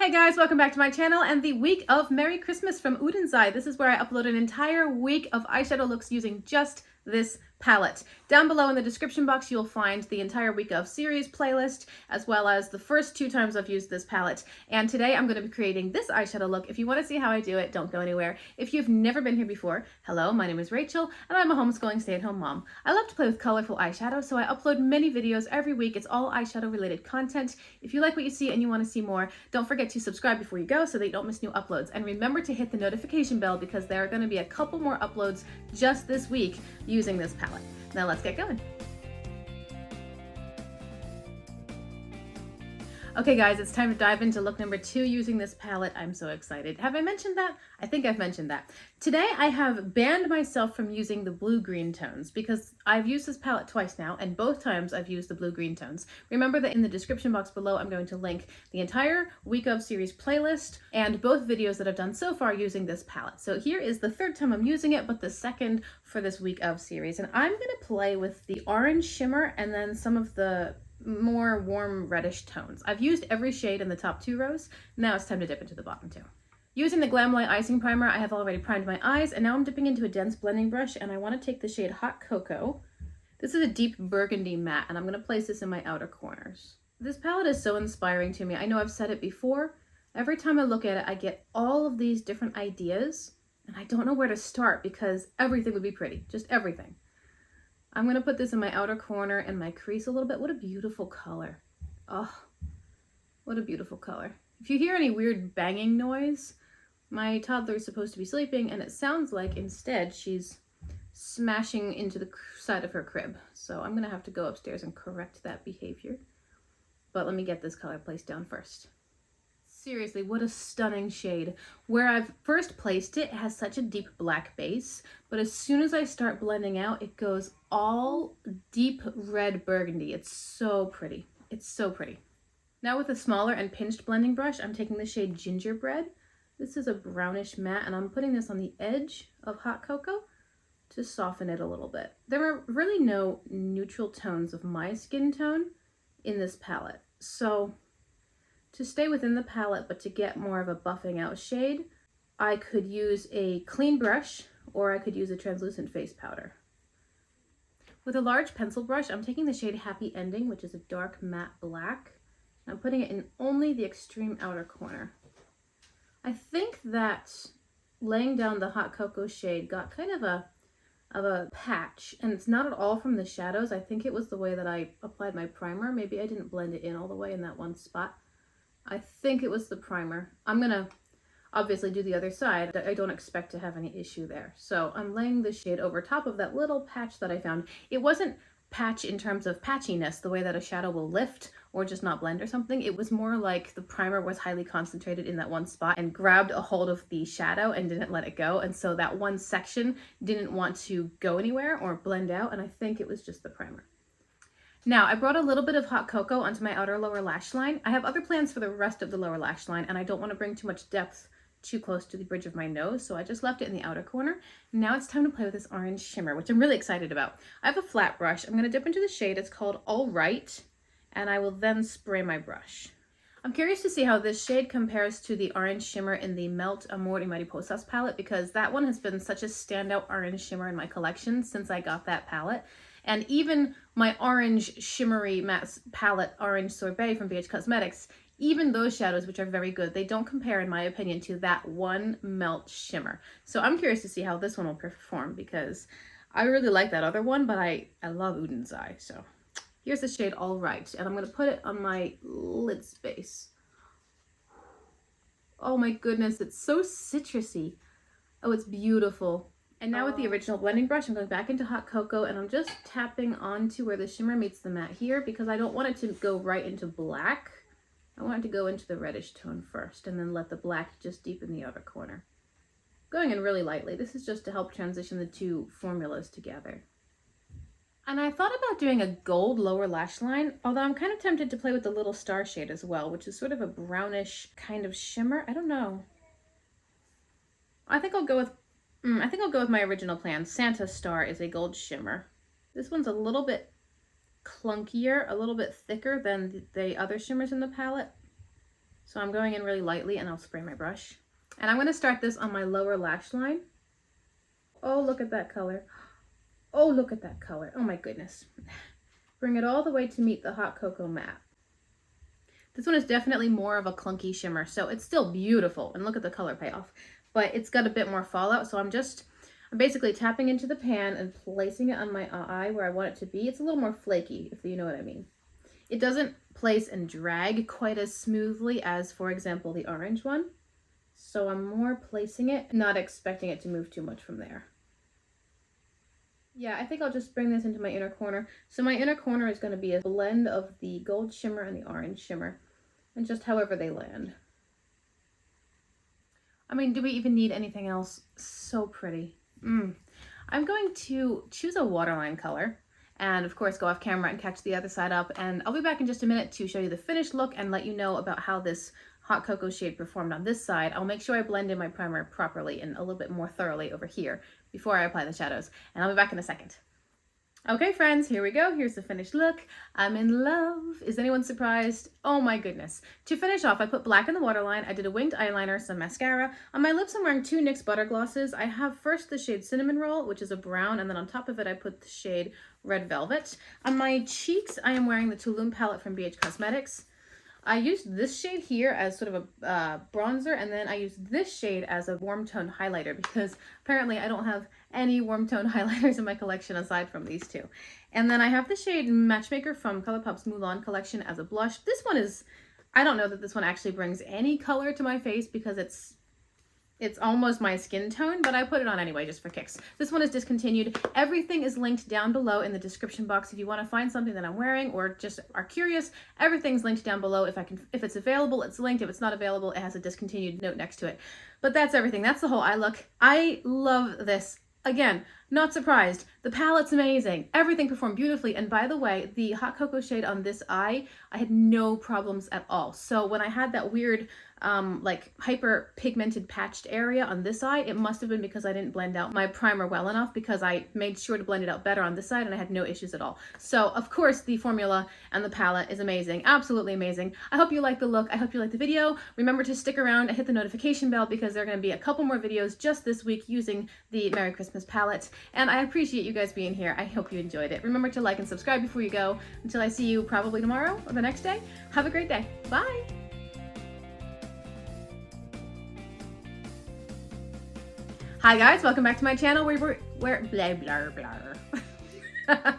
Hey guys, welcome back to my channel and the week of Merry Christmas from Oden. This is where I upload an entire week of eyeshadow looks using just this palette. Down below in the description box, you'll find the entire week of series playlist, as well as the first 2 times I've used this palette. And today I'm going to be creating this eyeshadow look. If you want to see how I do it, don't go anywhere. If you've never been here before, hello, my name is Rachel, and I'm a homeschooling stay-at-home mom. I love to play with colorful eyeshadow, so I upload many videos every week. It's all eyeshadow related content. If you like what you see and you want to see more, don't forget to subscribe before you go so that you don't miss new uploads. And remember to hit the notification bell because there are going to be a couple more uploads just this week using this palette. Now let's get going. Okay guys, it's time to dive into look number 2 using this palette. I'm so excited. Have I mentioned that? I think I've mentioned that. Today I have banned myself from using the blue-green tones because I've used this palette twice now, and both times I've used the blue-green tones. Remember that in the description box below I'm going to link the entire week of series playlist and both videos that I've done so far using this palette. So here is the 3rd time I'm using it, but the 2nd for this week of series. And I'm going to play with the orange shimmer and then some of the more warm reddish tones. I've used every shade in the top 2 rows. Now it's time to dip into the bottom 2. Using the Glam Light Icing Primer, I have already primed my eyes, and now I'm dipping into a dense blending brush, and I want to take the shade Hot Cocoa. This is a deep burgundy matte, and I'm going to place this in my outer corners. This palette is so inspiring to me. I know I've said it before. Every time I look at it, I get all of these different ideas, and I don't know where to start because everything would be pretty, just everything. I'm going to put this in my outer corner and my crease a little bit. What a beautiful color. Oh, what a beautiful color. If you hear any weird banging noise, my toddler is supposed to be sleeping, and it sounds like instead she's smashing into the side of her crib. So I'm going to have to go upstairs and correct that behavior. But let me get this color placed down first. Seriously, what a stunning shade. Where I've first placed it, it has such a deep black base, but as soon as I start blending out, it goes all deep red burgundy. It's so pretty. It's so pretty. Now with a smaller and pinched blending brush, I'm taking the shade Gingerbread. This is a brownish matte, and I'm putting this on the edge of Hot Cocoa to soften it a little bit. There are really no neutral tones of my skin tone in this palette, so to stay within the palette, but to get more of a buffing out shade, I could use a clean brush or I could use a translucent face powder. With a large pencil brush, I'm taking the shade Happy Ending, which is a dark matte black. I'm putting it in only the extreme outer corner. I think that laying down the Hot Cocoa shade got kind of a patch, and it's not at all from the shadows. I think it was the way that I applied my primer. Maybe I didn't blend it in all the way in that one spot. I think it was the primer. I'm gonna obviously do the other side. I don't expect to have any issue there. So I'm laying the shade over top of that little patch that I found. It wasn't patch in terms of patchiness, the way that a shadow will lift or just not blend or something. It was more like the primer was highly concentrated in that one spot and grabbed a hold of the shadow and didn't let it go. And so that one section didn't want to go anywhere or blend out. And I think it was just the primer. Now, I brought a little bit of Hot Cocoa onto my outer lower lash line. I have other plans for the rest of the lower lash line, and I don't want to bring too much depth too close to the bridge of my nose, so I just left it in the outer corner. Now it's time to play with this orange shimmer, which I'm really excited about. I have a flat brush. I'm going to dip into the shade. It's called All Right, and I will then spray my brush. I'm curious to see how this shade compares to the orange shimmer in the Melt Amor y Mariposas palette, because that one has been such a standout orange shimmer in my collection since I got that palette. And even my orange shimmery matte palette, Orange Sorbet from BH Cosmetics, even those shadows, which are very good, they don't compare, in my opinion, to that one Melt shimmer. So I'm curious to see how this one will perform because I really like that other one, but I love Oden's Eye. So here's the shade All Right, and I'm going to put it on my lid space. Oh my goodness, it's so citrusy. Oh, it's beautiful. And now with the original blending brush, I'm going back into Hot Cocoa, and I'm just tapping onto where the shimmer meets the matte here because I don't want it to go right into black. I want it to go into the reddish tone first and then let the black just deepen the outer corner. Going in really lightly. This is just to help transition the 2 formulas together. And I thought about doing a gold lower lash line, although I'm kind of tempted to play with the Little Star shade as well, which is sort of a brownish kind of shimmer. I don't know. I think I'll go with my original plan. Santa Star is a gold shimmer. This one's a little bit clunkier, a little bit thicker than the other shimmers in the palette. So I'm going in really lightly and I'll spray my brush. And I'm going to start this on my lower lash line. Oh, look at that color. Oh, look at that color. Oh my goodness. Bring it all the way to meet the Hot Cocoa Matte. This one is definitely more of a clunky shimmer, so it's still beautiful. And look at the color payoff. But it's got a bit more fallout, so I'm basically tapping into the pan and placing it on my eye where I want it to be. It's a little more flaky, if you know what I mean. It doesn't place and drag quite as smoothly as, for example, the orange one. So I'm more placing it, not expecting it to move too much from there. Yeah, I think I'll just bring this into my inner corner. So my inner corner is going to be a blend of the gold shimmer and the orange shimmer, and just however they land. I mean, do we even need anything else? So pretty. I'm going to choose a waterline color and of course go off camera and catch the other side up, and I'll be back in just a minute to show you the finished look and let you know about how this hot cocoa shade performed on this side. I'll make sure I blend in my primer properly and a little bit more thoroughly over here before I apply the shadows, and I'll be back in a second. Okay friends, here we go. Here's the finished look. I'm in love. Is anyone surprised? Oh my goodness. To finish off, I put black in the waterline. I did a winged eyeliner, some mascara. On my lips, I'm wearing two NYX Butter Glosses. I have first the shade Cinnamon Roll, which is a brown, and then on top of it, I put the shade Red Velvet. On my cheeks, I am wearing the Tulum palette from BH Cosmetics. I used this shade here as sort of a bronzer, and then I used this shade as a warm tone highlighter because apparently I don't have any warm tone highlighters in my collection aside from these two. And then I have the shade Matchmaker from ColourPop's Mulan collection as a blush. This one is, I don't know that this one actually brings any color to my face because it's almost my skin tone, but I put it on anyway just for kicks. This one is discontinued. Everything is linked down below in the description box. If you want to find something that I'm wearing or just are curious, everything's linked down below. If it's available, it's linked. If it's not available, it has a discontinued note next to it. But that's everything. That's the whole eye look. I love this. Again, not surprised. The palette's amazing. Everything performed beautifully. And by the way, the hot cocoa shade on this eye, I had no problems at all. So when I had that weird like hyper pigmented patched area on this eye, it must have been because I didn't blend out my primer well enough, because I made sure to blend it out better on this side and I had no issues at all. So of course the formula and the palette is amazing, absolutely amazing. I hope you like the look. I hope you like the video. Remember to stick around and hit the notification bell because there are going to be a couple more videos just this week using the Merry Christmas palette. And I appreciate you guys being here. I hope you enjoyed it. Remember to like and subscribe before you go. Until I see you probably tomorrow or the next day, have a great day. Bye! Hi guys, welcome back to my channel where blah blah blah.